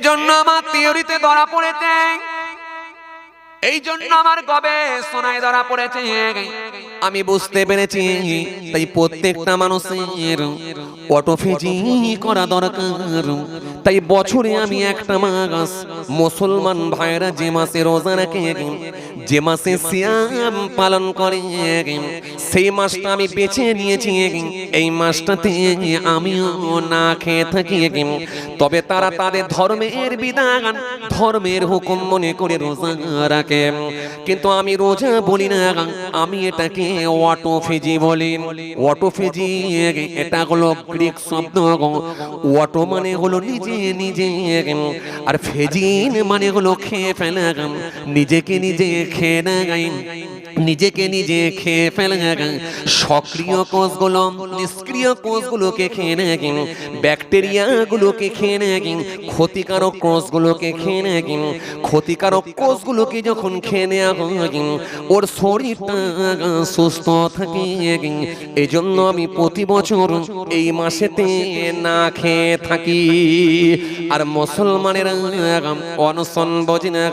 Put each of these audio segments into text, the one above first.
জন্য আমার থিওরিতে ধরা পড়েছে, এই জন্য আমার গবেষণায় ধরা পড়েছে, আমি বুঝতে পেরেছি। তাই প্রত্যেকটা মানুষের অটোফেজি করা দরকার। তাই বছরে আমি একটা মাস, মুসলমান ভাইরা যে মাসে রোজা রাখে, যে মাসে সিয়াম পালন করে, সেই মাসটা আমি বেছে নিয়েছি। এই মাসটাতে আমিও না খেয়ে থাকি। তবে তারা তাদের ধর্মের বিধান, ধর্মের হুকুম মনে করে রোজা রাখে, কিন্তু আমি রোজা বলি না, আমি এটাকে অটোফেজি বলি। অটোফেজি এটা হলো গ্রিক শব্দ। অটো মানে হলো নিজে নিজে, আর ফেজিন মানে হলো খেয়ে ফেলা, নিজেকে নিজে খেয়ে নেয়, নিজেকে নিজে খেয়ে ফেলে। সক্রিয় কোষগুলো নিষ্ক্রিয় কোষগুলোকে খেয়ে নেয়, ব্যাকটেরিয়া গুলোকে খেয়ে নেয়, ক্ষতিকারক কোষগুলোকে খেয়ে নেয়। ক্ষতিকারক কোষগুলোকে যখন খেয়ে নেওয়া হয়, ওর শরীরটা সুস্থ থাকে। এই জন্য আমি প্রতি বছর এই মাসেতে না খেয়ে থাকি। আর মুসলমানেরা অনশন বোঝে না,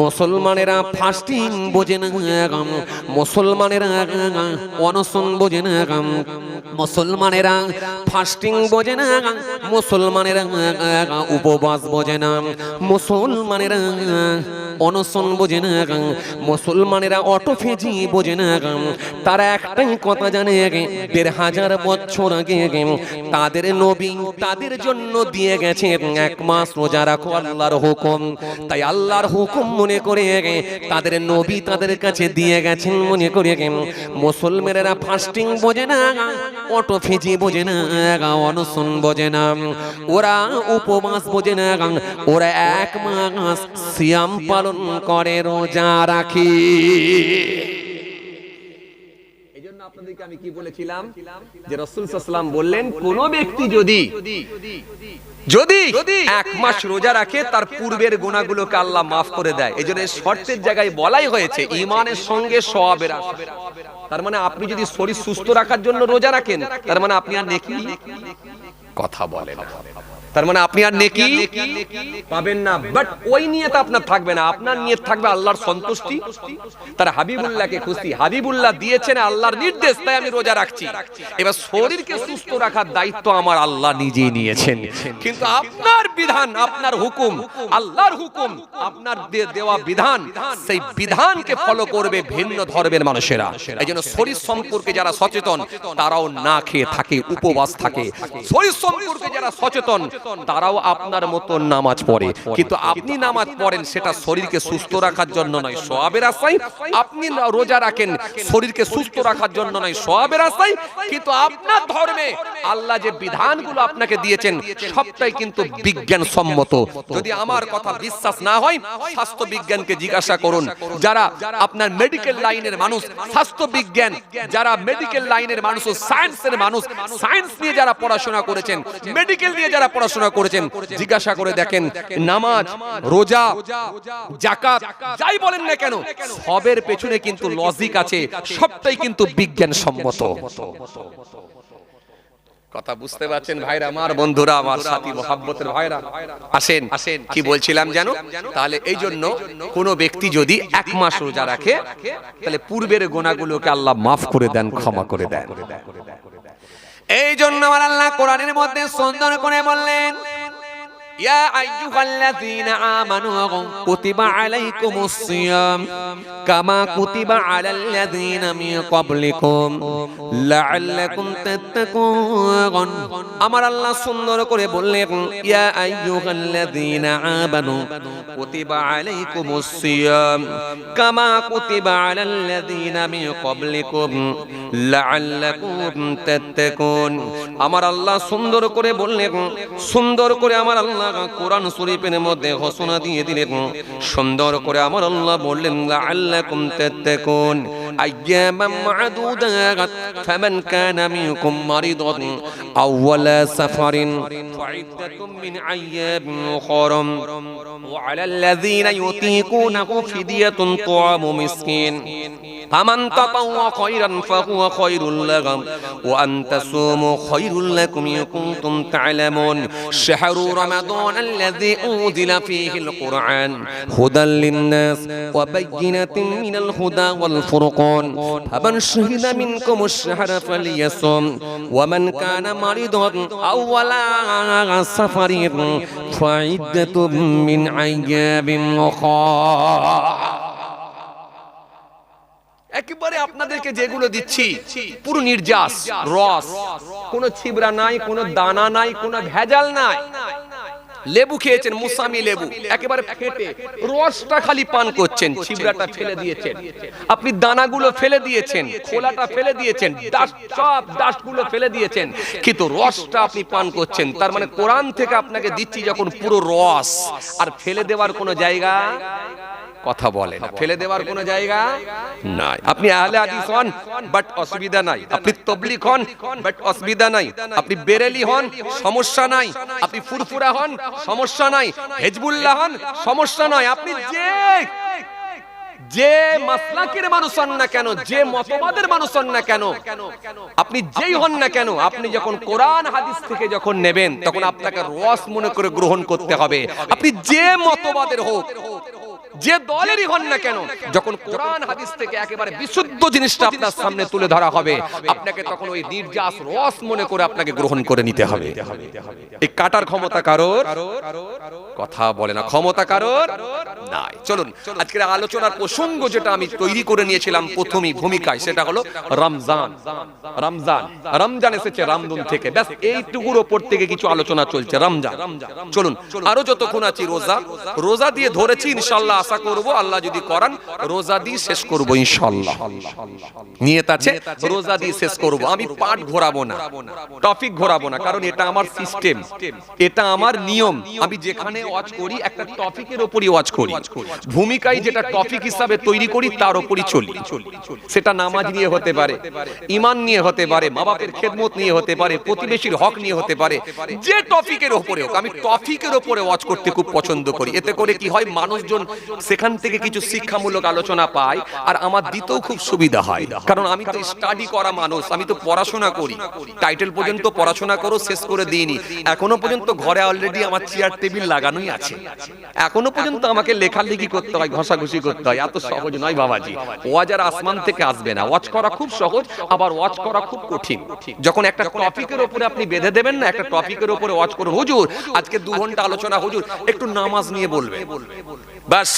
মুসলমানেরা ফাস্টিং বোঝে না, মুসলমানেরা অনশন বোঝে না, মুসলমানেরা ফাস্টিং বোঝে না, মুসলমানেরা উপবাস বোঝে না, মুসলমানেরা অনশন বোঝে না, মুসলমানেরা অটোফেজি বোঝে না। তারা একটাই কথা জানে, ১,৫০০ বছর আগে তাদের নবী তাদের জন্য দিয়ে গেছে এক মাস রোজা রাখো, আল্লাহর হুকুম। তাই আল্লাহর হুকুম মনে করে তাদের নবী তাদের কাছে দিয়ে গেছেন মনে করে মুসলমানেরা ফাস্টিং বোঝে না, অটোফেজি বোঝে না, অনশন বোঝে না, ওরা উপবাস বোঝে না, ওরা এক মাস সিয়াম পালন করে, রোজা রাখে। এজন্য আপনাদেরকে আমি কি বলেছিলাম যে রাসূল সাল্লাল্লাহু আলাইহি ওয়াসাল্লাম বললেন, কোন ব্যক্তি যদি এক মাস রোজা রাখে, তার পূর্বের গুনাহগুলোকে আল্লাহ মাফ করে দেয়। এজন্য শর্তের জায়গায় বলাই হয়েছে ঈমানের সঙ্গে সওয়াবের আশা। তার মানে আপনি যদি শরীর সুস্থ রাখার জন্য রোজা রাখেন, তার মানে আপনি আর নেকি কথা বলেন, তার মানে আপনি আর নেকি পাবেন না। বাট ওই নিয়ত আপনার থাকবে না, আপনার নিয়ত থাকবে আল্লাহর সন্তুষ্টি, তার হাবিবুল্লাহকে খুশি। হাবিবুল্লাহ দিয়েছেন আল্লাহর নির্দেশ, তাই আমি রোজা রাখছি। এবার শরীরকে সুস্থ রাখার দায়িত্ব আমার আল্লাহ নিজেই নিয়েছেন, কিন্তু আপনার বিধান, আপনার হুকুম, আল্লাহর হুকুম, আপনার দেওয়া বিধান, সেই বিধানকে ফলো করবে ভিন্ন ধর্মের মানুষেরা। এইজন্য শরীর সম্পর্কে যারা সচেতন, তারাও না খেয়ে থাকে, উপবাস থাকে। শরীর সম্পর্কে যারা সচেতন, তারাও আপনার মতো নামাজ পড়ে, কিন্তু আপনি নামাজ পড়েন সেটা শরীরকে সুস্থ রাখার জন্য নয়, সওয়াবের আশায়। আপনি রোজা রাখেন শরীরকে সুস্থ রাখার জন্য নয়, সওয়াবের আশায়। কিন্তু আপনার ধর্মে আল্লাহ যে বিধানগুলো আপনাকে দিয়েছেন সবটাই কিন্তু বিজ্ঞানসম্মত। যদি আমার কথা বিশ্বাস না হয়, স্বাস্থ্য বিজ্ঞানকে জিজ্ঞাসা করুন। যারা আপনার মেডিকেল লাইনের মানুষ, স্বাস্থ্য বিজ্ঞান, যারা মেডিকেল লাইনের মানুষ, সায়েন্সের মানুষ, সায়েন্স নিয়ে যারা পড়াশোনা করেছেন, মেডিকেল নিয়ে যারা পড়াশোনা করেছেন, জিজ্ঞাসা করে দেখেন, নামাজ, রোজা, যাকাত, যাই বলেন না কেন, সবের পেছনে কিন্তু লজিক আছে, সবটাই কিন্তু বিজ্ঞানসম্মত। কথা বুঝতে পারছেন ভাইরা আমার, বন্ধুরা আমার, সাথী মহব্বতের ভাইরা? আসেন, কি বলছিলাম জানো? তাহলে এই জন্য কোন ব্যক্তি যদি এক মাস রোজা রাখে, তাহলে পূর্বের গুনাহগুলোকে আল্লাহ মাফ করে দেন, ক্ষমা করে দেন। এই জন্য আমার আল্লাহ কোরআনের মধ্যে সুন্দর করে বললেন, ইয়া আইয়ুহাল্লাযীনা আমানু কুতিবা আলাইকুমুস সিয়াম কামা কুতিবা আলাল্লাযীনা মিন ক্বাবলিকুম লাআল্লাকুম তাত্তাকুন। আমার আল্লাহ সুন্দর করে বললেন, ইয়া আইয়ুহাল্লাযীনা আমানু কুতিবা আলাইকুমুস সিয়াম কামা কুতিবা আলাল্লাযীনা মিন ক্বাবলিকুম লাআল্লাকুম তাত্তাকুন। আমার আল্লাহ সুন্দর করে বললেন, সুন্দর করে আমার আল্লাহ কোরআন শরীফের মধ্যে ঘোষণা দিয়ে দিলেন, সুন্দর করে আমার আল্লাহ বললেন, লাআল্লাকুম তাত্তাকুন আইয়ামান মা'দুদাত ফামান কানা মিনকুম মারিদান আও আলা সাফারিন ফাইদ্দাতুম মিন আইয়ামিন উখরা ওয়া আলাল্লাযীনা ইউতিকুনাহু ফিদিয়াতুন তু'ামু মিসকিন। ফামান তাতাওয়া খায়রান ফাহুয়া খায়রুল লাকুম ওয়া আন তাসুমু খায়রুল লাকুম ইন কুনতুম তা'লামুন শাহরু রমাদান আল্লাযী উনজিলা ফীহিল কুরআন হুদাল লিন-নাস ওয়া বায়্যিনাতিন মিনাল হুদা ওয়াল ফুরকান ফামান শাহিদা মিনকুমুশ শাহরা ফালিয়াসুম ওয়া মান কানা মারিদান আও আলা সাফারিন ফাইদ্দাতুম মিন আইয়ামিন উখরা। একেবারে আপনাদেরকে যেগুলো দিচ্ছি পুরো নির্যাস রস, কোনো ছিবরা নাই, কোনো দানা নাই, কোনো ভেজাল নাই। লেবু খেয়েছেন, মুসামি লেবু, একেবারে ফেটে রসটা খালি পান করছেন, ছিবরাটা ফেলে দিয়েছেন, আপনি দানাগুলো ফেলে দিয়েছেন, খোলাটা ফেলে দিয়েছেন, সব ডাস্টগুলো ফেলে দিয়েছেন, কিন্তু রসটা আপনি পান করছেন। তার মানে কোরআন থেকে আপনাকে দিচ্ছি যখন পুরো রস, আর ফেলে দেওয়ার কোনো জায়গা, কথা বলে না, ফেলে দেওয়ার কোনো জায়গা নাই। আপনি আহলে হাদিস হন বাট অসুবিধা নাই, আপনি তাবলীগ হন বাট অসুবিধা নাই, আপনি বেরেলি হন সমস্যা নাই, আপনি ফুরফুরা হন সমস্যা নাই, হিজবুল্লাহ হন সমস্যা নাই, আপনি যে মাসলাকের মানুষ হন না কেন, যে মতবাদের মানুষ হন না কেন, আপনি যেই হন না কেন, আপনি যখন কোরআন হাদিস থেকে যখন নেবেন তখন আপনাকে রস মনে করে গ্রহণ করতে হবে। আপনি যে মতবাদের হোক, যে দলেরই হন না কেন, যখন কোরআন হাদিস থেকে একেবারে বিশুদ্ধ জিনিসটা আপনার সামনে তুলে ধরা হবে, আপনাকে তখন ওই নির্যাস রস মনে করে আপনাকে গ্রহণ করে নিতে হবে। এই কাটার ক্ষমতা কারোর, কথা বলে না, ক্ষমতা কারোর নাই। চলুন আজকের আলোচনার প্রসঙ্গ যেটা আমি তৈরি করে নিয়েছিলাম প্রথমেই ভূমিকায়, সেটা হলো রমজান। রমজান, রমজান এসেছে রামদুন থেকে, ব্যাস এইটুকুর ওপর থেকে কিছু আলোচনা চলছে রমজান। চলুন আরো যতক্ষণ আছি রোজা, রোজা দিয়ে ধরেছি ইনশাআল্লাহ, আশা করব আল্লাহ যদি করান রোজা দিয়ে শেষ করব ইনশাআল্লাহ। নিয়ত আছে রোজা দিয়ে শেষ করব। আমি পাঠ ঘোরাবো না, টপিক ঘোরাবো না, কারণ এটা আমার সিস্টেম, এটা আমার নিয়ম। আমি যেখানে ওয়াজ করি একটা টপিকের উপরই ওয়াজ করি, ভূমিকায় যেটা টপিক হিসাবে তৈরি করি তার উপরই চলি। সেটা নামাজ নিয়ে হতে পারে, ঈমান নিয়ে হতে পারে, মা বাপের খেদমত নিয়ে হতে পারে, প্রতিবেশীর হক নিয়ে হতে পারে, যে টপিকের উপরে হোক আমি টপিকের উপরে ওয়াজ করতে খুব পছন্দ করি। এতে করে কি হয়, মানুষজন সেখান থেকে কিছু শিক্ষামূলক আলোচনা পায়, আর আমার দিতেও খুব সুবিধা হয়, কারণ আমি তো স্টাডি করা মানুষ, আমি তো পড়াশোনা করি। টাইটেল পর্যন্ত পড়াশোনা করো শেষ করে দিইনি, এখনো পর্যন্ত ঘরে অলরেডি আমার চেয়ার টেবিল লাগানোই আছে, এখনো পর্যন্ত আমাকে লেখালেখি করতে হয়, ঘষাঘষি করতে হয়। এত সহজ নয় বাবাজি, ওয়াজ আর আসমান থেকে আসবে না। ওয়াজ করা খুব সহজ, আবার ওয়াজ করা খুব কঠিন। যখন একটা টপিকের উপরে আপনি বেঁধে দেবেন না, একটা টপিকের উপরে ওয়াজ করুন, হুজুর আজকে 2 ঘন্টা আলোচনা, হুজুর একটু নামাজ নিয়ে বলবে, বাস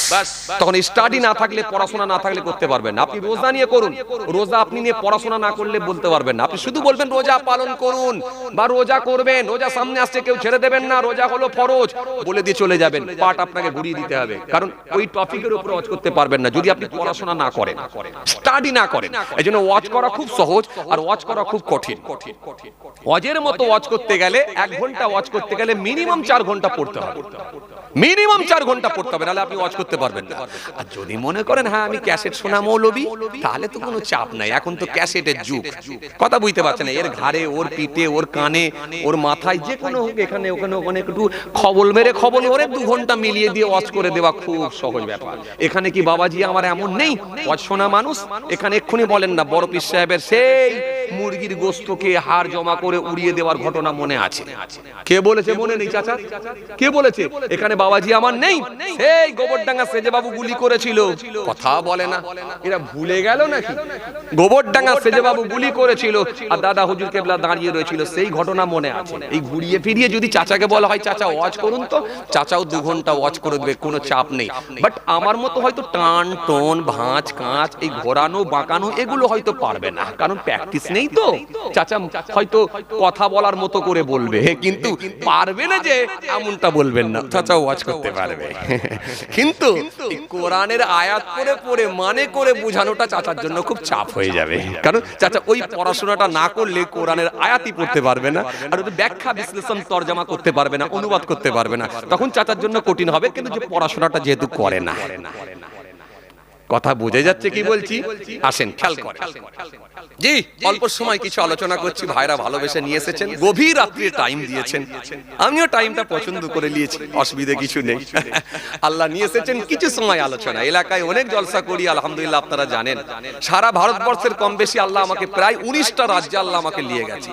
তখন স্টাডি না থাকলে, পড়াশোনা না থাকলে করতে পারবেন না। আপনি রোজা নিয়ে করুন, রোজা আপনি নিয়ে পড়াশোনা না করলে বলতে পারবেন না। আপনি শুধু বলবেন রোজা পালন করুন বা রোজা করবেন, রোজা সামনে আসছে কেউ ছেড়ে দেবেন না, রোজা হলো ফরজ বলে দিয়ে চলে যাবেন, পাঠ আপনাকে ঘুরিয়ে দিতে হবে, কারণ ওই টপিকের উপর ওয়াজ করতে পারবেন না যদি আপনি পড়াশোনা না করেন, স্টাডি না করেন। এইজন্য ওয়াজ করা খুব সহজ আর ওয়াজ করা খুব কঠিন। ওয়াজের মতো ওয়াজ করতে গেলে 1 ঘন্টা ওয়াজ করতে গেলে মিনিমাম 4 ঘন্টা পড়তে হবে, মিনিমাম 4 ঘন্টা পড়তে হবে, নাহলে আপনি ওয়াজ করতে পারবেন না। আর যদি মনে করেন হ্যাঁ আমি ক্যাসেট শোনা মৌলবী, তাহলে তো কোনো চাপ নাই, এখন তো ক্যাসেটের যুগ, কথা বুঝতে পারছেন, এর ঘাড়ে, ওর পিঠে, ওর কানে, ওর মাথায়, যে কোনো হোক, এখানে ওখানে ওখানে একটু খবল মেরে খবল করে 2 ঘন্টা মিলিয়ে দিয়ে ওয়াজ করে দেওয়া খুব সহজ ব্যাপার। এখানে কি বাবাজি আমার এমন নেই ওয়াজ শোনা মানুষ? এখানে এক্ষুনি বলেন না বড় পীর সাহেবের সেই মুরগির গোশতকে হাড় জমা করে উড়িয়ে দেওয়ার ঘটনা মনে আছে? কে বলেছে মনে নেই চাচা? কে বলেছে? এখানে বাবাজি আমার নেই, সেই গোবরডাঙ্গা সেজে বাবু গুলি করেছিল, কথা বলে না, এরা ভুলে গেল নাকি? গোবরডাঙ্গা সেজে বাবু গুলি করেছিল আর দাদা হুজুর কেবলা দাঁড়িয়ে রয়েছিল, সেই ঘটনা মনে আছে। এই ঘুরিয়ে ফিরিয়ে যদি চাচাকে বলা হয় চাচা ওয়াজ করুন, তো চাচাও 2 ঘন্টা ওয়াজ করে দেবে, কোনো চাপ নেই। বাট আমার মতো হয়তো টান টোন ভাঁজ কাঁচ, এই ঘোরানো বাঁকানো এগুলো হয়তো পারবে না, কারণ প্র্যাকটিস নেই তো। চাচা হয়তো কথা বলার মতো করে বলবে, কিন্তু পারবে না যে এমনটা বলবেন না, চাচা ওয়াজ করতে পারবে। কিন্তু কোরআনের আয়াত পড়ে পড়ে মানে করে বোঝানোটা চাচার জন্য খুব চাপ হয়ে যাবে, কারণ চাচা ওই পড়াশোনাটা না করলে কোরআনের আয়াতই পড়তে পারবে না, আর ওই ব্যাখ্যা বিশ্লেষণ তরজমা করতে পারবে না, অনুবাদ করতে পারবে না, তখন চাচার জন্য কঠিন হবে। কিন্তু যে পড়াশোনাটা যেহেতু করে না, কথা বোঝা যাচ্ছে কি বলছি? আসেন খেয়াল করেন। জি, অল্প সময় কিছু আলোচনা করছি, ভাইরা ভালোবেসে নিয়ে এসেছেন, গভীর রাত্রে টাইম দিয়েছেন, আমিও টাইমটা পছন্দ করে নিয়েছি, অসুবিধা কিছু নেই। আল্লাহ নিয়ে এসেছেন কিছু সময় আলোচনা। এলাকায় অনেক জলসা করি আলহামদুলিল্লাহ, আপনারা জানেন। সারা ভারতবর্ষের কম বেশি আল্লাহ আমাকে প্রায় 19টা রাজ্যে আল্লাহ আমাকে নিয়ে গেছে।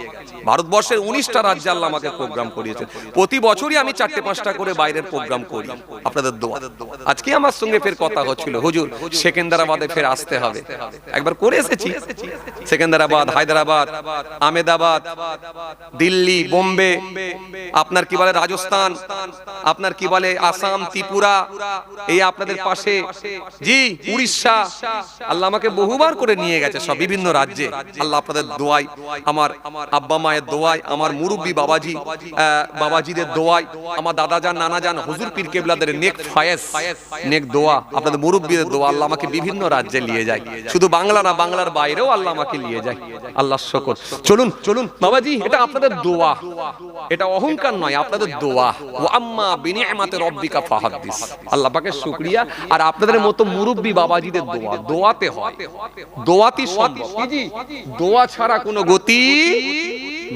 ভারতবর্ষের 19টা রাজ্যে আল্লাহ আমাকে প্রোগ্রাম করিয়েছেন। প্রতি বছরই আমি 4-5টা করে বাইরের প্রোগ্রাম করি, আপনাদের দোয়া। আজকে আমার সঙ্গে ফের কথা হচ্ছিল, হুজুর সেকেন্দ্রাবাদে ফের আসতে হবে। একবার করে এসেছি, সেকেন্দ্রাবাদ, হায়দ্রাবাদ, আহমেদাবাদ, দিল্লি, বোম্বে, আপনার কি বলে রাজস্থান, আপনার কি বলে আসাম, ত্রিপুরা, এই আপনাদের পাশে, জি উড়িষ্যা। আল্লাহ আমাকে বহুবার করে নিয়ে গেছে সব বিভিন্ন রাজ্যে। আল্লাহ আপনাদের দোয়াই, আমার আব্বা মায়ের দোয়াই, আমার মুরব্বী বাবাজি বাবাজিদের দোয়াই, আমার দাদাজান নানাজান হুজুর পীর কেবলাদের নেক ফায়েজ, নেক দোয়া, আপনাদের মুরব্বীদের দোয়া, আল্লাহ আমাকে বিভিন্ন রাজ্যে নিয়ে যায়। শুধু বাংলা না, বাংলার বাইরেও আল্লাহ আমাকে নিয়ে যায়। আল্লাহ শুকর। চলুন চলুন বাবাজি, এটা আপনাদের দোয়া, এটা অহংকার নয়, আপনাদের দোয়া। ওয়া আম্মা বিনিআমাতি রাব্বিকা ফাহাদ্দিস। আল্লাহ পাকের শুকরিয়া। আর আপনাদের মতো মুরব্বী বাবাজিদের দোয়া, দোয়াতে হয়, দোয়াতি সম্ভব। জি, দোয়া ছাড়া কোনো গতি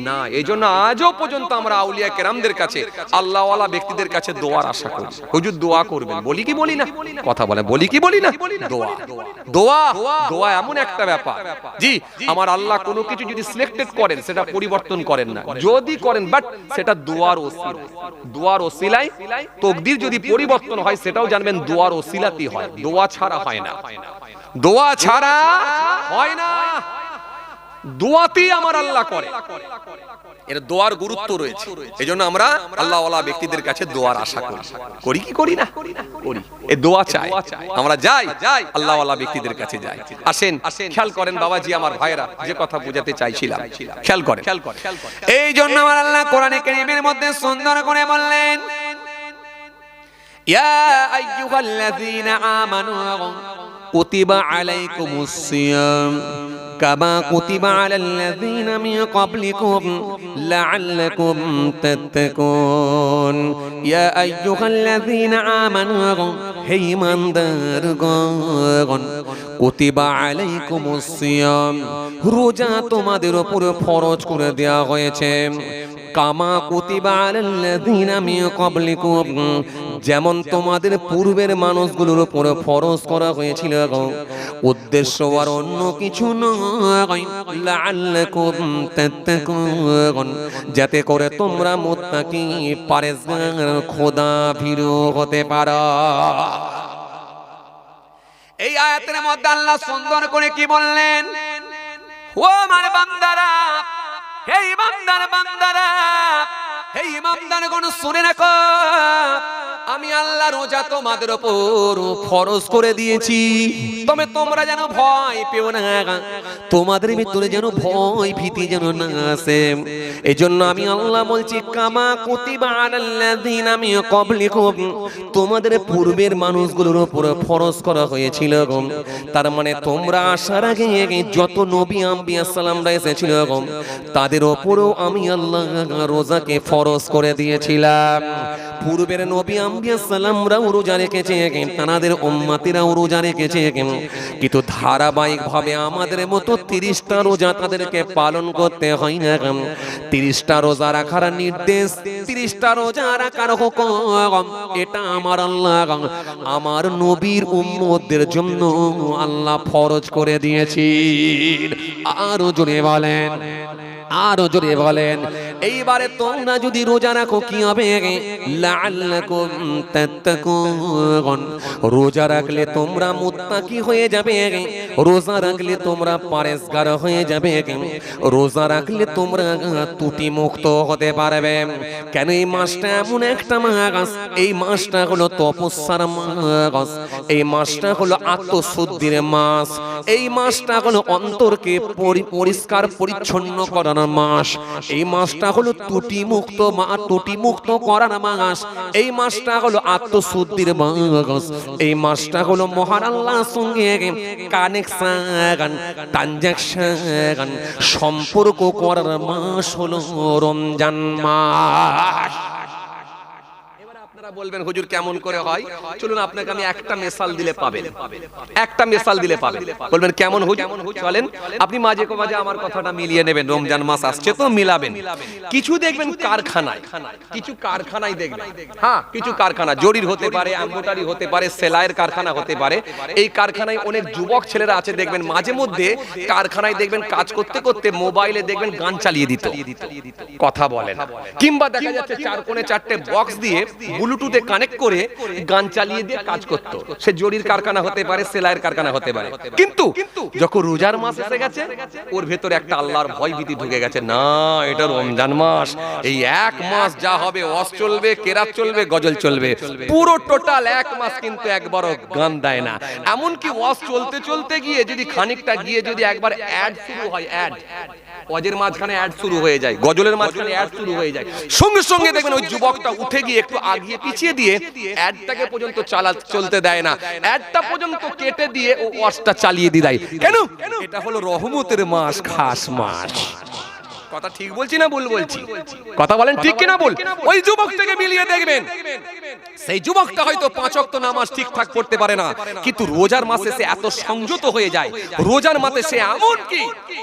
না। এজন্য আজও পর্যন্ত আমরা আউলিয়া কেরামদের কাছে, আল্লাহওয়ালা ব্যক্তিদের কাছে দোয়ার আশা করি। হুজুর দোয়া করবেন, বলি কি বলি না? কথা বলে বলি কি বলি না? দোয়া, দোয়া, দোয়া এমন একটা ব্যাপার। জি, আমার আল্লাহ কোনো কিছু যদি সিলেক্টেড করেন সেটা পরিবর্তন করেন না, যদি করেন বাট সেটা দোয়ার ওসিলায়। দোয়ার ওসিলায় তকদির যদি পরিবর্তন হয় সেটাও জানবেন দোয়ার ওসিলাতেই হয়, দোয়া ছাড়া হয় না, দোয়া ছাড়া হয় না। দোয়াতেই আমার আল্লাহ করে, এর দোয়ার গুরুত্ব রয়েছে। এজন্য আমরা আল্লাহওয়ালা ব্যক্তিদের কাছে দোয়ার আশা করি। করি কি করি না? করি। এই দোয়া চাই, আমরা যাই আল্লাহওয়ালা ব্যক্তিদের কাছে যাই। আসেন খেয়াল করেন বাবাজি, আমার ভাইরা, যে কথা বোঝাতে চাইছিলাম খেয়াল করেন। এই জন্য আমার আল্লাহ কোরআনে কারীমের মধ্যে সুন্দর করে বললেন, ইয়া আইয়ুহাল্লাযীনা আমানু কুতিবা আলাইকুমুস সিয়াম কামা কুতিবা আলাল্লাযীনা মিন ক্বাবলিকুম লাআল্লাকুম তাত্তাকুন। ইয়া আইয়ুহাল্লাযীনা আমানু, হে ঈমানদারগণ, কুতিবা আলাইকুমুস সিয়াম, রোজা তোমাদের উপর ফরজ করে দেয়া হয়েছে। কামা কুতিবা আলাল্লাযীনা মিন ক্বাবলিকুম, যেমন তোমাদের পূর্বের মানুষগুলোর উপর ফরজ করা হয়েছিল। উদ্দেশ্য আর অন্য কিছু নয়, লাআল্লাকুম তাত্তাকুন, যাতে করে তোমরা মুত্তাকি পরহেজগার খোদাভীরু হতে পারো। এই আয়াতের মধ্যে আল্লাহ সুন্দর করে কি বললেন? ও আমার বান্দারা, হে ইমানদার বান্দারা, হে ইমানদারগণ শুনে রাখো, আমি আল্লাহ রোজা তোমাদের উপর ফরজ করে দিয়েছি। তবে তোমরা যেন ভয় পেও না, তোমাদের ভিতরে যেন ভয় ভীতি যেন না আসে। এজন্য আমি আল্লাহ বলছি, কামা কুতিবা আলাল্লাযীনা মিন ক্বাবলিকুম, তোমাদের পূর্বের মানুষগুলোর উপর ফরজ করা হয়েছিল। তার মানে তোমরা আসার আগে যত নবী আম্বিয়া সালামরা এসেছিল তাদের উপরও আমি আল্লাহ রোজাকে ফরজ করে দিয়েছিলাম। পূর্বের নবী আম্বিয়া সালামরাও রোজা রেখেছে, তাদের উম্মতিরাও রোজা রেখেছে, কিন্তু ধারাবাহিকভাবে আমাদের মতো 30টা রোজা তাদেরকে পালন করতে হয় না। 30টা রোজা রাখার নির্দেশ, 30টা রোজা রাখার হুকুম, এটা আমার আল্লাহ আমার নবীর উম্মতদের জন্য আল্লাহ ফরজ করে দিয়েছেন। আরো জোরে বলেন, আরো জোরে বলেন। এইবারে তোমরা যদি রোজা রাখো কি হবে? লাআল্লাকুম তাত্তাকুন, রোজা রাখলে তোমরা মুত্তাকি হয়ে যাবে, রোজা রাখলে তোমরা পরহেজগার হয়ে যাবে, রোজা রাখলে তোমরা ত্রুটি মুক্ত হতে পারবে। কেন? এই মাসটা এমন একটা মাস, এই মাসটা হলো তপস্যার মাস, এই মাসটা হলো আত্মশুদ্ধির মাস, এই মাসটা হলো অন্তরকে পরিষ্কার পরিচ্ছন্ন করার মাস, এই মাসটা হলো ত্রুটি মুক্ত করার মাস, এই মাসটা হলো আত্মশুদ্ধির মাস, এই মাসটা হলো মহান আল্লাহর সঙ্গে কানেকশন, ট্রানজাকশন, সম্পর্ক করার মাস হলো রমজান মাস। আপনারা বলবেন হুজুর কেমন করে হয়, চলুন আপনাকে আমি একটা মিসাল দিলে পাবেন, একটা মিসাল দিলে পাবেন। বলবেন কেমন হুজুর? চলেন আপনি মাঝে মাঝে আমার কথাটা মিলিয়ে নেবেন, রমজান মাস আসছে তো মিলাবেন। কিছু দেখবেন কারখানায়, কিছু কারখানায় দেখবেন, হ্যাঁ কিছু কারখানা জরির হতে পারে, এমব্রয়ডারি হতে পারে, সেলাইয়ের কারখানা হতে পারে। এই কারখানায় অনেক যুবক ছেলেরা আছে, দেখবেন মাঝে মধ্যে কারখানায় দেখবেন কাজ করতে করতে মোবাইলে দেখবেন গান চালিয়ে দিত, কথা বলেন, কিংবা দেখা যাচ্ছে চার কোণে চারটে বক্স দিয়ে ব্লুটুথে কানেক্ট করে গান চালিয়ে দিয়ে কাজ করত। সে জরির কারখানা হতে পারে, সেলাইয়ের কারখানা হতে পারে। কিন্তু যখন রোজার মাস এসে গেছে ওর ভেতরে একটা আল্লাহর ভয় ভীতি ঢুকে গেছে, না এটা রমজান মাস, এই এক মাস যা হবে ওয়াজ চলবে, কেরাত চলবে, গজল চলবে, পুরো টোটাল এক মাস কিন্তু একবারও গান দেয় না। এমনকি ওয়াজ চলতে চলতে গিয়ে যদি খানিকটা গিয়ে যদি একবার অ্যাড শুরু হয়, অ্যাড ওয়াজের মাঝখানে অ্যাড শুরু হয়ে যায়, গজলের মাঝখানে অ্যাড শুরু হয়ে যায়, সঙ্গে সঙ্গে দেখবেন ওই যুবকটা উঠে গিয়ে একটু আগিয়ে পিছিয়ে দিয়ে অ্যাডটাকে পর্যন্ত চলতে দেয় না, অ্যাডটা পর্যন্ত কেটে দিয়ে ও ওয়াজটা চালিয়ে দিয়ে দেয়। কেন? এটা হলো রহমতের মাস, খাস মাস। কথা ঠিক বলছি না ভুল বলছি? কথা বলেন ঠিক কিনা বল। ওই যুবকটাকে মিলিয়ে দেখবেন, সেই যুবকটা হয়তো 5 ওয়াক্ত নামাজ ঠিকঠাক পড়তে পারে না, কিন্তু রোজার মাসে সে এত সংযত হয়ে যায়, রোজার মাসে সে এমন কি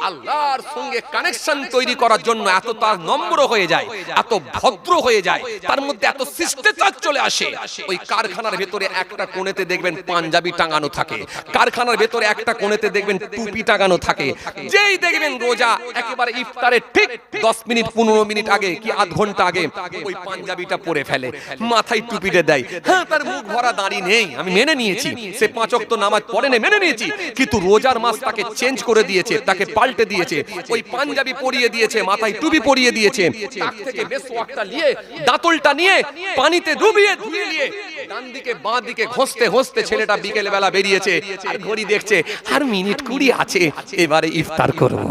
আল্লাহর সঙ্গে কানেকশন তৈরি করার জন্য এত তার নম্র হয়ে যায়, এত ভদ্র হয়ে যায়, তার মধ্যে এত শিষ্টাচার চলে আসে। ওই কারখানার ভেতরে একটা কোণেতে দেখবেন পাঞ্জাবি টাঙানো থাকে, কারখানার ভেতরে একটা কোণেতে দেখবেন টুপি টাঙানো থাকে। যেই দেখবেন রোজা একেবারে ইফতারের ঠিক 10 মিনিট 15 মিনিট আগে কি আধ ঘন্টা আগে ওই পাঞ্জাবিটা পরে ফেলে, মাথায় টুপিটা দেয়। হ্যাঁ তার মুখ ভরা দাড়ি নেই, আমি মেনে নিয়েছি, সে 5 ওয়াক্ত নামাজ পড়ে না, মেনে নিয়েছি, কিন্তু রোজার মাস তাকে চেঞ্জ করে দিয়েছে, তাকে পাল্টে দিয়েছে, ওই পাঞ্জাবি পরিয়ে দিয়েছে, মাথায় টুপি পরিয়ে দিয়েছে, তাক থেকে বেশ ওয়াক্তটা নিয়ে দাঁতলটা নিয়ে পানিতে ডুবিয়ে ধুয়ে নিয়ে ডান দিকে বাঁ দিকে ঘষতে ঘষতে ছেলেটা বিকেল বেলা বেরিয়েছে, আর ঘড়ি দেখছে আর মিনিট 20 আছে, এবারে ইফতার করব।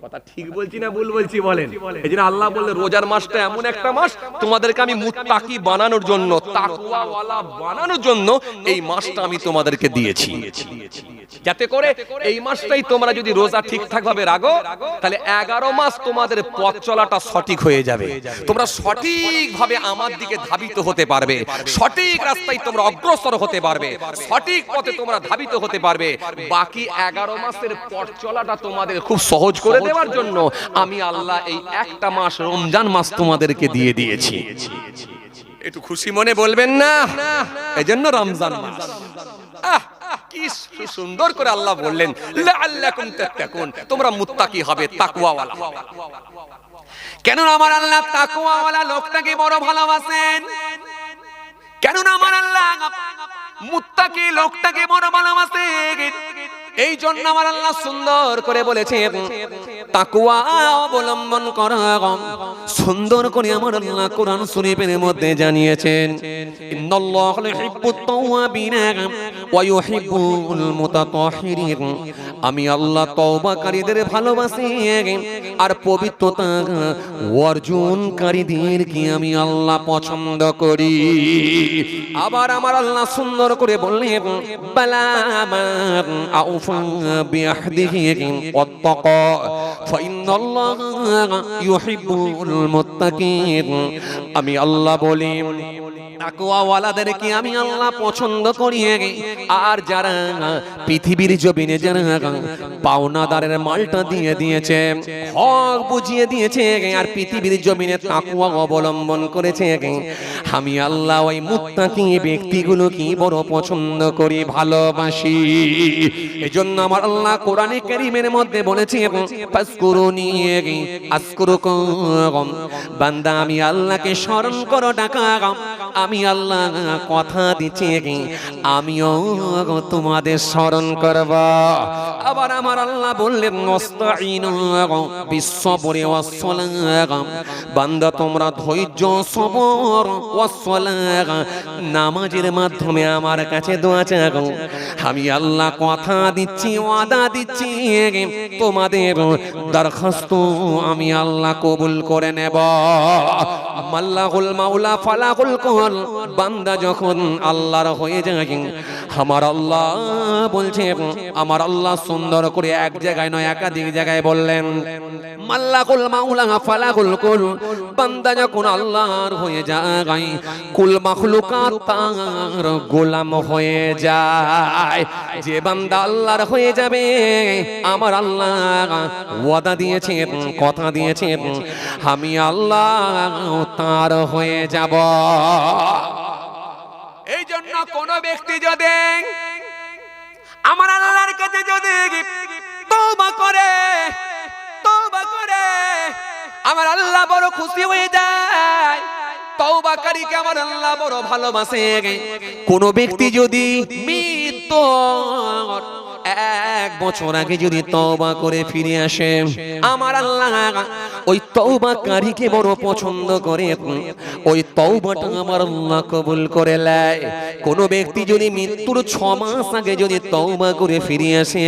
কথা ঠিক বলছি না ভুল বলছি বলেন? এইজন্য আল্লাহ বললেন রোজার মাসটা এমন একটা মাস তোমাদেরকে আমি মুত্তাকি বানানোর জন্য, তাকওয়াওয়ালা বানানোর জন্য এই মাসটা আমি তোমাদেরকে দিয়েছি, যাতে করে এই মাসটাই তোমরা যদি রোজা ঠিকঠাক ভাবে রাখো তাহলে 11 মাস তোমাদের পথ চলাটা সঠিক হয়ে যাবে, তোমরা সঠিক ভাবে আমার দিকে ধাবিত হতে পারবে, সঠিক রাস্তায় তোমরা অগ্রসর হতে পারবে, সঠিক পথে তোমরা ধাবিত হতে পারবে। বাকি 11 মাসের পথ চলাটা তোমাদের খুব সহজ করে দেওয়ার জন্য আমি আল্লাহ এই একটা মাস রমজান মাস তোমাদেরকে দিয়ে দিয়েছি। একটু খুশি মনে বলবেন না? এজন্য রমজান মাস। কি সুন্দর করে আল্লাহ বললেন লাআল্লাকুম তাত্তাকুন, তোমরা মুত্তাকি হবে, তাকওয়াওয়ালা হবে। কেন আমার আল্লাহ তাকওয়াওয়ালা লোকটাকে বড় ভালোবাসেন? কেন আমার আল্লাহ মুত্তাকি লোকটাকে বড় ভালোবাসেন? এই জন্য আমার আল্লাহ সুন্দর করে বলেছেন তাকওয়া অবলম্বন করা। সুন্দর করে আমার আল্লাহ কোরআন শরীফের মধ্যে জানিয়েছেন ইন্নাল্লাহা ইউহিব্বুত তাওয়াবিনা ওয়া ইউহিব্বুল মুতাতাহহিরিন, আমি আল্লাহ তওবাকারীদের ভালোবাসি আর পবিত্রতা অর্জনকারীদেরকে আমি আল্লাহ পছন্দ করি। আবার আমার আল্লাহ সুন্দর করে বললেন বালা মান আউফা বিআহদিহি ওয়াত্তাকা ফাইন্নাল্লাহা ইউহিব্বুল মুত্তাকিন, আমি আল্লাহ বলি তাকওয়াওয়ালাদেরকে আমি আল্লাহ পছন্দ করি। আর যারা পৃথিবীর জমিনে যারা পাওনাদারের মালটা দিয়ে দিয়েছে, হক বুঝিয়ে দিয়েছে আর পৃথিবীর জমিনে তাকওয়া অবলম্বন করেছে, আমি আল্লাহ ওই মুত্তাকি ব্যক্তিগুলোকে বড় পছন্দ করি, ভালোবাসি। এজন্য আমার আল্লাহ কোরআনে কারীমের মধ্যে বলেছে ফাসকুরুনি আযকুরুকুম, বান্দা আমি আল্লাহকে স্মরণ করো, ডাকা, আমি আল্লাহ কথা দিচ্ছি আমিও তোমাদের স্মরণ করব। আবার আমার আল্লাহ বললেন নস্তাঈনু বিসসবরি ওয়াসসালাহ, বান্দা তোমরা ধৈর্য সবর ওয়াসসালাহ নামাজের মাধ্যমে আমার কাছে দোয়া চাও, আমি আল্লাহ কথা দিচ্ছি, ওয়াদা দিচ্ছি তোমাদের দরখাস্ত আমি আল্লাহ কবুল করে নেব। মাল্লাহুল মাওলা ফালাহুল কল, বান্দা যখন আল্লাহর হয়ে যায়, আমার আল্লাহ বলছে, আমার আল্লাহ সুন্দর করে এক জায়গায় নয় একাধিক জায়গায় বললেন, মাল্লাহুল মাওলা ফালাহুল কল, বান্দা যখন আল্লাহর হয়ে যায়, কুল মাখলুকাত তার গোলাম হয়ে যায়। যে বান্দা আল্লাহর হয়ে যাবে, আমার আল্লাহ ওয়াদা দিয়েছেন, কথা দিয়েছেন, আমি আল্লাহ তার হয়ে যাব। এই জন্য কোন ব্যক্তি যদি আমার আল্লাহর কাছে যদি তওবা করে, আমার আল্লাহ বড় খুশি হয়ে যায়। তওবাকারীকে আমার আল্লাহ বড় ভালোবাসে। কোন ব্যক্তি যদি মৃত্যুর 1 বছর আগে যদি তওবা করে ফিরে আসে, আমার আল্লাহ ওই তওবাকারীকে বড় পছন্দ করে, ওই তওবাটা আমার আল্লাহ কবুল করে নেয়। কোন ব্যক্তি যদি মৃত্যুর 6 মাস আগে যদি তওবা করে ফিরে আসে,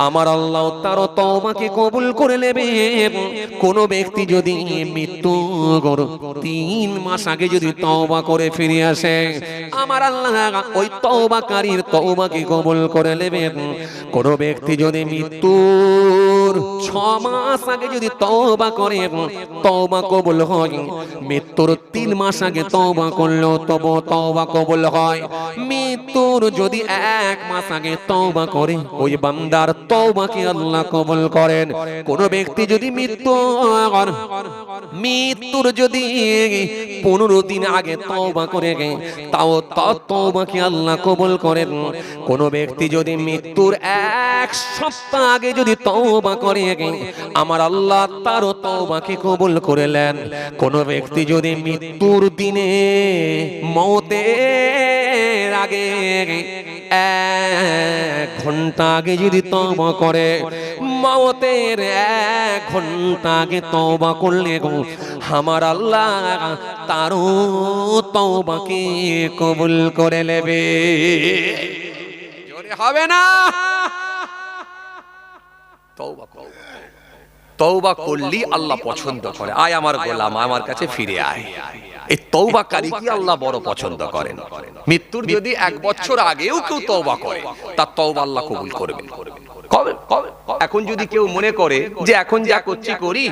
আমার আল্লাহ তার তওবাকে কবুল করে নেবে। কোন ব্যক্তি যদি মৃত্যুর 3 মাস আগে যদি তওবা করে ফিরে আসে, আমার আল্লাহ ওই তওবাকারীর তওবাকে কবুল করে নেবেন। কোন ব্যক্তি যদি মৃত্যুর 6 মাস আগে যদি তওবা করে, তওবা কবুল হয়। মৃত্যুর 3 মাস আগে তওবা করলো তবে তওবা কবুল হয়। মৃত্যুর যদি 1 মাস আগে তওবা করে, ওই বান্দার তওবাকে আল্লাহ কবুল করেন। কোন ব্যক্তি যদি মৃত্যুর যদি 15 দিন আগে তওবা করে, তাও তওবাকে আল্লাহ কবুল করেন। কোন ব্যক্তি যদি মৃত্যুর 1 সপ্তাহ আগে যদি তওবা করে, আমার আল্লাহ তার তওবাকে কবুল করে নেন। কোন ব্যক্তি যদি মৃত্যুর দিনে মওতের আগে 1 ঘন্টা আগে যদি তওবা করে, মওতের 1 ঘন্টা আগে তওবা করলে আমার আল্লাহ তারও তওবাকে কবুল করে নেবে। জোরে হবে না? তওবা করলি আল্লাহ পছন্দ করে। আয় আমার গোলাম, আমার কাছে ফিরে আয়। এই তওবাকারীকে আল্লাহ বড় পছন্দ করেন। মৃত্যুর যদি 1 বছর আগেও কেউ তওবা করে, তার তওবা আল্লাহ কবুল করবেন। এখন যদি কেউ মনে করে যে এখন যা করছি করি,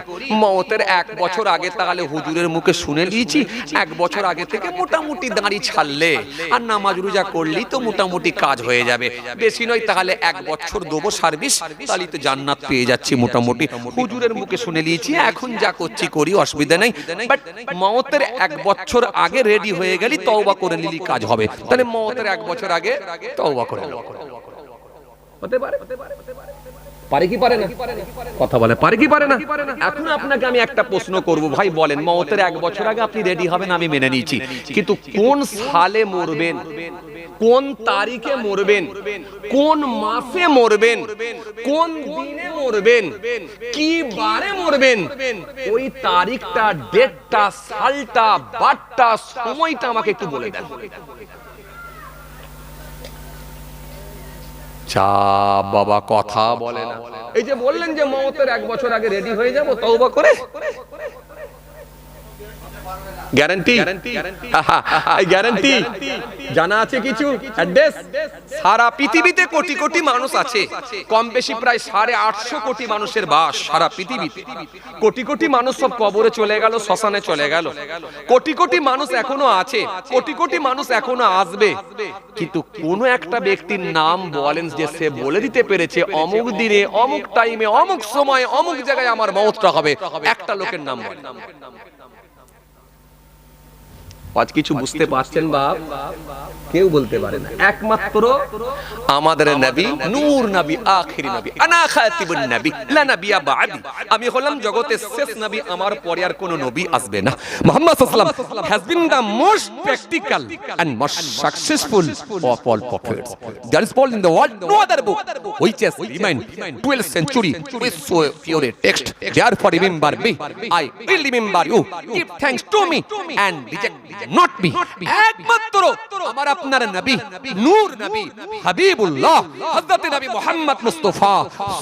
মওতের 1 বছর আগে তাহলে হুজুরের মুখে শুনে নিয়েছি, 1 বছর আগে থেকে মোটামুটি দাঁড়ি ছাড়লে আর নামাজ রোজা করলেই তো মোটামুটি কাজ হয়ে যাবে, বেশি নয় তাহলে 1 বছর দেবো সার্ভিস, তাহলে তো জান্নাত পেয়ে যাচ্ছি মোটামুটি। হুজুরের মুখে শুনে নিয়েছি, এখন যা করছি করি, অসুবিধা নেই। বাট মওতের 1 বছর আগে রেডি হয়ে গেলি, তওবা করে নিলি, কাজ হবে। তাহলে মওতের 1 বছর আগে তওবা করে নাও। হতে পারে? পারে কি পারে না? কথা বলে পারে কি পারে না? এখন আপনাকে আমি একটা প্রশ্ন করব, ভাই বলেন, মওতের 1 বছর আগে আপনি রেডি হবেন, আমি মেনে নিয়েছি, কিন্তু কোন সালে মরবেন, কোন তারিখে মরবেন, কোন মাসে মরবেন, কোন দিনে মরবেন, কি বারে মরবেন, ওই তারিখটা, ডেটটা, সালটা, বারটা, সময়টা আমাকে একটু বলে দেন। চা বাবা কথা বলে না। এই যে বললেন যে মওতের 1 বছর আগে রেডি হয়ে যাব তওবা করে, গ্যারান্টি? এই গ্যারান্টি জানা আছে কিছু? অ্যাড্রেস? সারা পৃথিবীতে কোটি কোটি মানুষ আছে, কম বেশি প্রায় 850 কোটি মানুষের বাস সারা পৃথিবীতে। কোটি কোটি মানুষ সব কবরে চলে গেল, শ্মশানে চলে গেল। কোটি কোটি মানুষ এখনো আছে, কোটি কোটি মানুষ এখনো আসবে, কিন্তু কোন একটা ব্যক্তির নাম বলেন যে সে বলে দিতে পেরেছে অমুক দিনে, অমুক টাইমে, অমুক সময়, অমুক জায়গায় আমার মওতটা হবে। একটা লোকের নাম বলেন। আজ কিছু বুঝতে পারছেন বাপ? কেউ বলতে পারে না, একমাত্র আমাদের নবী, নূর নবী, আখিরি নবী, আনা খাতিবুন নবী, লা নবিয়া বাদি। আমি হলাম জগতের শেষ নবী, আমার পরে আর কোনো নবী আসবে না। মুহাম্মদ সাল্লাল্লাহু আলাইহি ওয়াসাল্লাম has been the most practical and most successful of all prophets. There is Paul in the world, no other book which has remained 12th century with so pure a text. Therefore remember me, I will remember you. Give thanks to me and reject not me, একমাত্র আমার আপনার নবী, নূর নবী, হাবিবুল্লাহ হযরত নবী মুহাম্মদ মুস্তাফা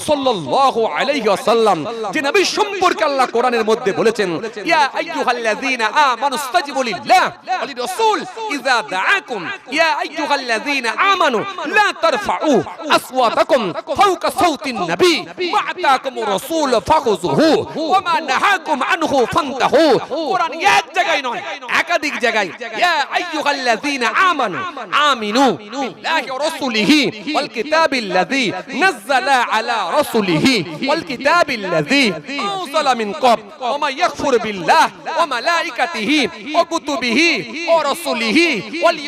সাল্লাল্লাহু আলাইহি ওয়াসাল্লাম, যে নবী সম্পর্কে আল্লাহ কোরআনের মধ্যে বলেছেন, ইয়া আইয়ুহাল্লাযীনা আমানু ইসতাজিবু লিল্লাহ ওয়া লিরাসূল ইযা দাআকুম, ইয়া আইয়ুহাল্লাযীনা আমানু লা তারফাউ আসওয়াতাকুম ফাওকা সাওতিন নবী ওয়া আতাকুম রাসূল ফাখুযুহু ওয়া মা নাহাকুম আনহু ফান্তাহু। কোরআন এক জায়গায় নয়, একাধিক জায়গায় ইয়া আইয়ুহাল্লাযীনা আমানু আমিনু বিল্লাহি ওয়া রাসূলিহি ওয়াল কিতাবিল্লাযী নাযালা আলা রাসূলিহি ওয়াল কিতাবিল্লাযী আরসালা মিন ক্বাব ওয়া মা ইয়াকফুর বিল্লাহ ওয়া মালাইকাতিহি ওয়া কুতুবিহি ওয়া রাসূলিহি ওয়াল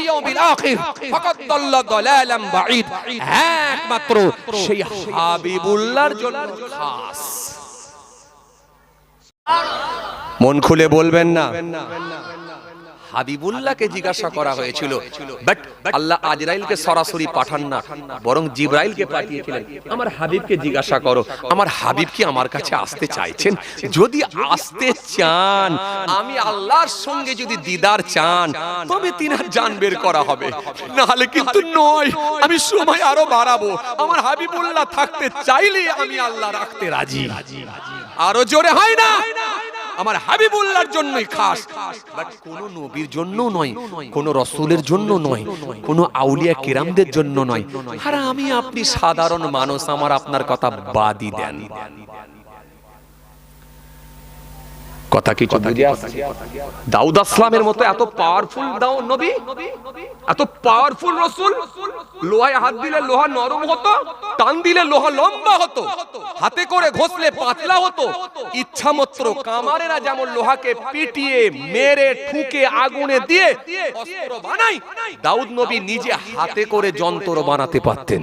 ইয়াউমিল আখির ফাকাদ দাল্লা দালালাম বাঈদ। একমাত্র সেই হাবিবুল্লাহর জন্য খাস। মন খুলে বলবেন না, হাবিবুল্লাহকে জিজ্ঞাসা করা হয়েছিল, বাট আল্লাহ আজরাইলকে সরাসরি পাঠান না, বরং জিবরাইলকে পাঠিয়েছিলেন, আমার হাবিবকে জিজ্ঞাসা করো, আমার হাবিব কি আমার কাছে আসতে চাইছেন? যদি আসতে চান, আমি আল্লাহর সঙ্গে যদি দিদার চান, তবে তিনার জান বের করা হবে, না হলে কিন্তু নয়। আমি সময় আরো বাড়াবো, আমার হাবিবুল্লাহ থাকতে চাইলে আমি আল্লাহ রাখতে রাজি। আরো জোরে হয় না? আমার হাবিবুল্লাহর জন্যই খাস, বাট কোন নবীর জন্য নয়, কোন রাসূলের জন্য নয়, কোন আউলিয়া কিরামদের জন্য নয়। আর আমি আপনি সাধারণ মানুষ, আমার আপনার কথা বাদই দেন। কথা কি বুঝে আসছে? দাউদ আসলামের মতো এত পাওয়ারফুল নবী, এত পাওয়ারফুল রাসূল, লোহায় হাত দিলে লোহা নরম হতো, টান দিলে লোহা লম্বা হতো, হাতে করে ঘষলে পাতলা হতো, ইচ্ছা মতো কামারেরা যেমন লোহাকে পিটিয়ে মেরে ঠুকে আগুনে দিয়ে অস্ত্র বানায়, দাউদ নবী নিজে হাতে করে যন্ত্র বানাতে পারতেন।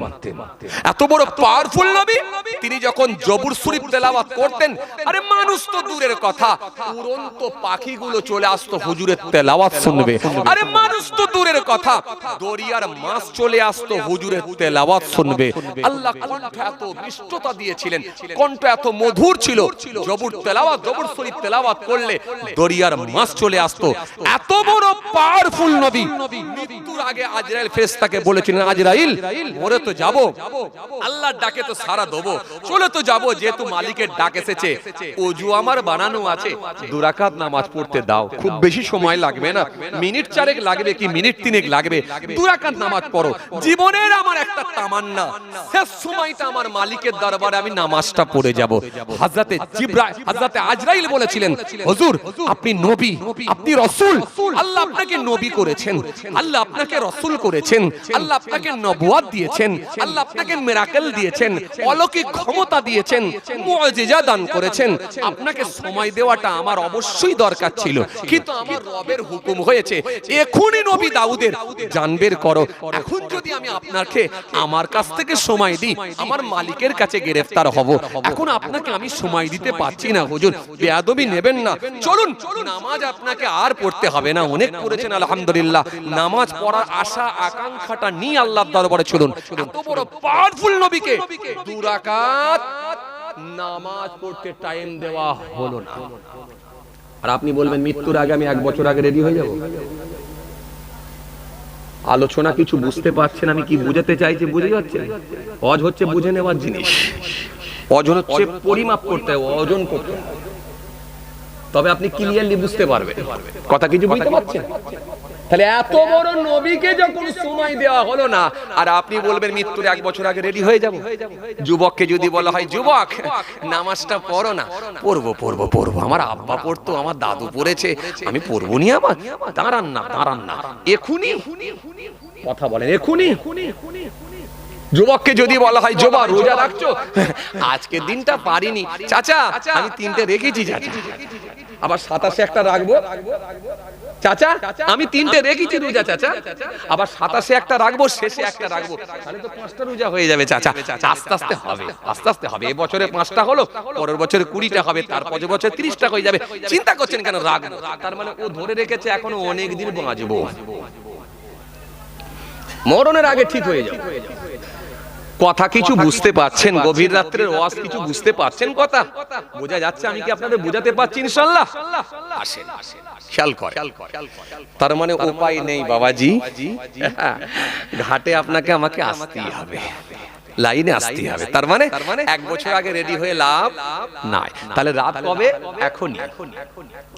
এত বড় পাওয়ারফুল নবী, তিনি যখন জবুর শরীফ তেলাওয়াত করতেন, আরে মানুষ তো দূরের কথা, উড়ন্ত পাখিগুলো চলে আসতো হুজুরের তেলাওয়াত শুনবে। আরে মানুষ তো দূরের কথা, দরিয়ার মাছ চলে আসতো হুজুরের তেলাওয়াত শুনবে। আল্লাহ কণ্ঠ এত মিষ্টতা দিয়েছিলেন, কণ্ঠ এত মধুর ছিল, জবুর তেলাওয়াত, জবুর শরীফ তেলাওয়াত করলে দরিয়ার মাছ চলে আসতো। এত বড় পাওয়ারফুল নবী, মৃত্যুর আগে আজরাইল ফেরেশতাকে বলেছিলেন, আজরাইল মরে তো যাব, আল্লাহর ডাকে তো সাড়া দেবো, চলে তো যাব, যেহেতু মালিকের ডাক এসেছে, ওযু আমার বানানো আছে, 2 রাকাত নামাজ পড়তে দাও, খুব বেশি সময় লাগবে না, মিনিট 4 লাগবে কি মিনিট 3 লাগবে, 2 রাকাত নামাজ পড়ো। জীবনের আমার একটা তামান্না, শেষ সময়টা আমার মালিকের দরবারে আমি নামাজটা পড়ে যাব। হযরতে জিবরাইল, হযরতে আজরাইল বলেছিলেন, হুজুর আপনি নবী, আপনি রাসূল, আল্লাহ আপনাকে নবী করেছেন, আল্লাহ আপনাকে রাসূল করেছেন, আল্লাহ আপনাকে নবুয়ত দিয়েছেন, আল্লাহ আপনাকে মিরাকেল দিয়েছেন, অলৌকিক ক্ষমতা দিয়েছেন, মুজিজা দান করেছেন, আপনাকে সময় দেওয়াটা আমার অবশ্যই দরকার ছিল, কিন্তু আমার রবের হুকুম হয়েছে এখনই নবী দাউদের জান বের করো। এখন যদি আমি আপনাকে আমার কাছ থেকে সময় দিই, আমার মালিকের কাছে গ্রেফতার হব। এখন আপনাকে আমি সময় দিতে পারছি না হুজুর, বেয়াদবি নেবেন না। চলুন, নামাজ আপনাকে আর পড়তে হবে না, অনেক পড়েছেন আলহামদুলিল্লাহ। নামাজ পড়ার আশা আকাঙ্ক্ষাটা নিয়ে আল্লাহর দরবারে চলুন। এত বড় পাওয়ারফুল নবীকে 2 রাকাত নামাজ পড়তে টাইম দেওয়া হলো না। আর আপনি বলবেন মৃত্যুর আগে আমি 1 বছর আগে রেডি হয়ে যাব? আলোচনা কিছু বুঝতে পারছেন আমি কি বুঝাতে চাইছি? বুঝে যাচ্ছেন? অজ হচ্ছে বুঝে নেওয়ার জিনিস, ওজন হচ্ছে পরিমাপ করতে হয়, ওজন করতে হয়, তবে আপনি ক্লিয়ারলি বুঝতে পারবেন। কথা কিছু বুঝতে পারছেন? তাহলে এত বড় নবীকে যখন সময় দেওয়া হলো না, আর আপনি বলবেন মৃত্যুর 1 বছর আগে রেডি হয়ে যাব? যুবককে যদি বলা হয়, যুবক নামাজটা পড়ো না, পড়বো পড়বো পড়বো, আমার আব্বা পড়তো, আমার দাদু পড়েছে, আমি পড়বো নি, আমার দাঁড়ান না দাঁড়ান না, এখুনি কথা বলেন, এখুনি। যুবককে যদি বলা হয়, যুবক রোজা রাখছো? আজকের দিনটা পারিনি চাচা, আমি 3টে রেখেছি চাচা। আবার 27 একটা রাখবো চাচা, আমি 3টে রেখেছি রোজা চাচা। আবার 27 একটা রাখবো, শেষে একটা রাখবো, তাহলে তো 5টা রোজা হয়ে যাবে চাচা। আস্তে আস্তে হবে, আস্তে আস্তে হবে। এই বছরে 5টা হলো, পরের বছরে 20টা হবে, তারপর বছর 30টা হয়ে যাবে। চিন্তা করছেন কেন? রাখবো, তার মানে ও ধরে রেখেছে এখনো অনেক দিন বাঁচবো, মরণের আগে ঠিক হয়ে যাবে। কথা কিছু বুঝতে পারছেন? গভীর রাত্রের ওয়াজ কিছু বুঝতে পারছেন? কথা বোঝা যাচ্ছে? আমি কি আপনাদের বোঝাতে পারছি ইনশাআল্লাহ? আসেন, খেয়াল কর। তার মানে উপায় নেই বাবাজি, ঘাটে আপনাকে আমাকে আসতেই হবে, লাইনে আসতে হবে। তার মানে 1 বছর আগে রেডি হয়ে লাভ নাই। তাহলে রাত কবে? এখনই।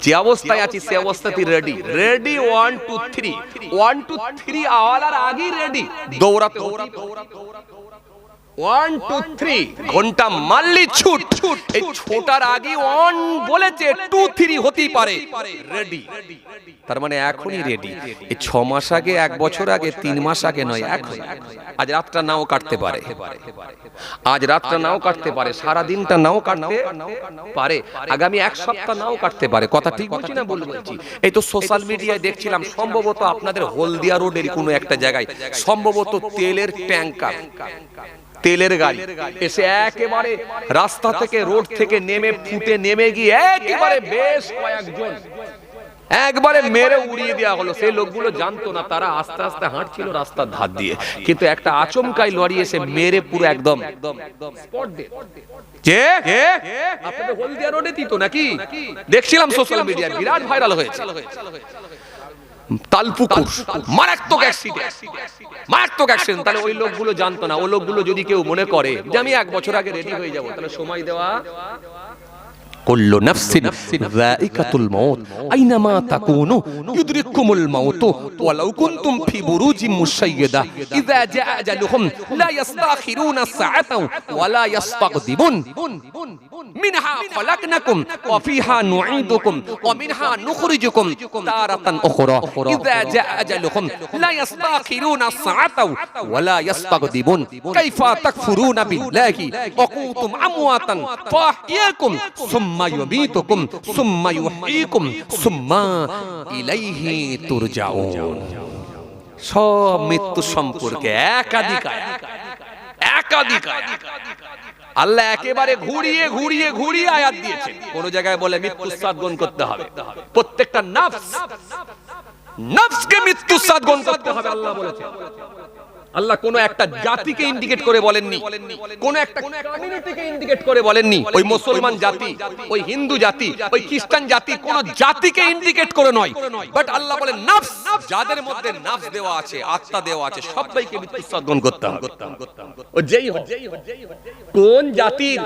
যে অবস্থায় আছি সে অবস্থাতে রেডি। রেডি 1 2 3 1 2 3 আওয়ালার আগেই রেডি। দৌড়াতে 1 2 3 ঘন্টা মারলি ছুট। এই ছোটার আগে 1 বলেছে 2 3 হতেই পারে রেডি। তার মানে এখনই রেডি। এই 6 মাস আগে, 1 বছর আগে, 3 মাস আগে নয়, এখন। আজ রাতটা নাও কাটতে পারে, আজ রাতটা নাও কাটতে পারে, সারা দিনটা নাও কাটতে পারে, আগামী 1 সপ্তাহ নাও কাটতে পারে। কথা ঠিক বলছি না ভুল বলছি? এই তো সোশ্যাল মিডিয়ায় দেখছিলাম, সম্ভবত আপনাদের হলদিয়া রোডের কোনো একটা জায়গায় সম্ভবত তেলের ট্যাঙ্কার, তেলের গাড়ি এসে একেবারে রাস্তা থেকে, রোড থেকে নেমে, ফুটে নেমে গিয়ে একেবারে বেশ কয়েকজন একবারে মেরে উড়িয়ে দেওয়া হলো। সেই লোকগুলো জানতো না, তারা আস্তে আস্তে হাঁটছিল রাস্তার ধার দিয়ে, কিন্তু একটা আচমকাই লরি এসে মেরে পুরো একদম স্পট ডেড। যে আপনাদের হলদিয়া রোডে তো নাকি দেখছিলাম সোশ্যাল মিডিয়ায়, বিরাট ভাইরাল হয়েছে। তালপুকুর মারাত্মক অ্যাক্সিডেন্ট, মারাত্মক অ্যাক্সিডেন্ট। তাহলে ওই লোকগুলো জানতো না। ওই লোকগুলো যদি কেউ মনে করে যে আমি 1 বছর আগে রেডি হয়ে যাব, তাহলে সময় দেওয়া। কুল্লু নাফসিন যায়িকাতুল মাউত আইনামা তাকুনু ইউদরিকুমুল মাউত ওয়ালাউ কুনতুম ফি বুরুজিন মুশাইয়্যাদা ইযা জাআ আজালুহুম লা ইস্তাখিরুনা সাআতাও ওয়া লা ইস্তাকদিমুন মিনহা খালাকনাকুম ওয়া ফিহা নুঈদুকুম ওয়া মিনহা নুখরিজুকুম তারাতান উখরা ইযা জাআ আজালুহুম লা ইস্তাখিরুনা সাআতাও ওয়া লা ইস্তাকদিমুন কাইফা তাকফুরুনা বিল্লাহি ওয়া কুনতুম আমওয়াতান ফাহইয়াকুম সুম্মা ইউমীতুকুম সুম্মা ইউহয়ীকুম সুম্মা ইলাইহি তুরজাউন। সব মৃত্যু সম্পর্কে একাধিক আল্লাহ একেবারে ঘুরিয়ে ঘুরিয়ে ঘুরিয়ে আয়াত দিয়েছেন। কোন জায়গায় বলে মৃত্যু সাথ গ্রহণ করতে হবে, প্রত্যেকটা নফসকে মৃত্যু সাথ গ্রহণ করতে হবে আল্লাহ বলেছেন। আল্লাহ কোন একটা জাতিকে ইন্ডিকেট করে বলেননি, কোন একটা কমিউনিটিকে ইন্ডিকেট করে বলেননি। ওই মুসলমান জাতি, ওই হিন্দু জাতি, ওই খ্রিস্টান জাতি, কোন জাতিকে ইন্ডিকেট করে নয়। বাট আল্লাহ বলেন নফস, যাদের মধ্যে নফস দেওয়া আছে, আত্মা দেওয়া আছে, সবাইকে মৃত্যু সাধন করতে হবে। ও যেই হোক, কোন জাতির,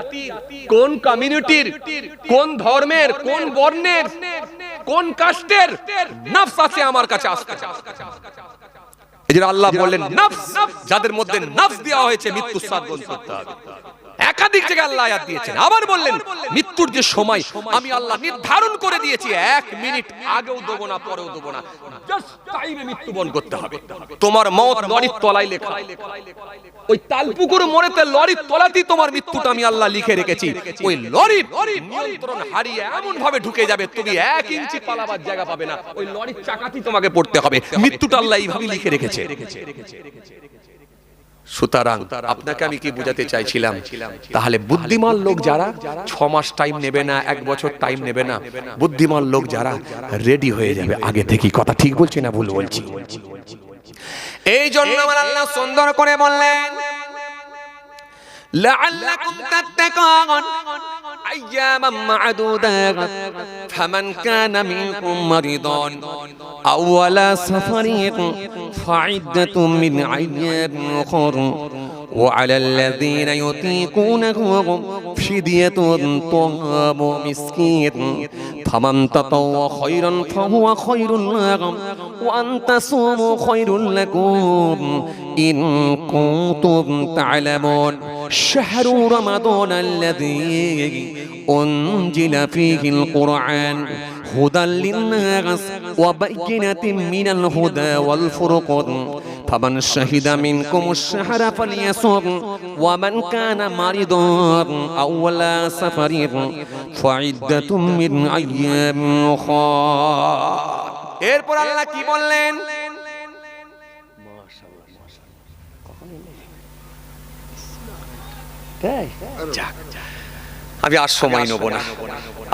কোন কমিউনিটির, কোন ধর্মের, কোন বর্ণের, কোন কাস্টের নফস আছে আমার কাছে আসতে। আল্লাহ বললেন নফস, যাদের মধ্যে নফস দেওয়া হয়েছে মৃত্যু সাথ গ্রহণ করতে হবে। একাধিক জায়গায় আল্লাহ আয়াত দিয়েছেন। আবার বললেন মৃত্যুর যে সময় আমি আল্লাহ নির্ধারণ করে দিয়েছি, 1 মিনিট আগেও দেব না, পরেও দেব না, জাস্ট টাইমে মৃত্যুবরণ করতে হবে। তোমার মওত লরির তলায় লেখা। ওই তালপুকুর মোড়েতে লরির তলাতেই তোমার মৃত্যুটা আমি আল্লাহ লিখে রেখেছি। ওই লরির নিয়ন্ত্রণ হারিয়ে এমন ভাবে ঢুকে যাবে তুমি 1 ইঞ্চি পালাবার জায়গা পাবে না। ওই লরির চাকাতেই তোমাকে পড়তে হবে। মৃত্যুটা আল্লাহ এইভাবে লিখে রেখেছে। সুতরাং আপনাকে আমি কি বুঝাতে চাইছিলাম, তাহলে বুদ্ধিমান লোক যারা 6 মাস টাইম নেবে না, 1 বছর টাইম নেবে না, বুদ্ধিমান লোক যারা রেডি হয়ে যাবে আগে থেকে। কথা ঠিক বলছি না ভুল বলছি? এই জন্য আমার আল্লাহ সুন্দর করে বললেন লাআল্লাকুম তাত্তাকুন আইয়ামান মা'দুদাত ফামান কানা মিনকুম মারিদান আও আলা সাফারিন ফা'iদ্দাতুম মিন আইয়ামিন উখরা ওয়া আলাল্লাযীনা ইউতীকুনাহু ফিদিয়াতুন তা'আমু মিসকিন ফামান তাতাওয়া খায়রান ফাহুয়া খায়রুল লাহুম ওয়া আন তাসুমু খায়রুল লাকুম ইন কুনতুম তা'লামুন। شهر رمضان الذي أنزل فيه القرآن هدى للناس وبينات من الهدى والفرقان فمن شهد منكم الشهر فليصم ومن كان مريضا أو على سفر فعدة من أيام أخرى। এরপর আল্লাহ কি বললেন? আমি আর সময় নেব না,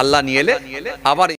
আল্লাহ নিয়ে এলে আবার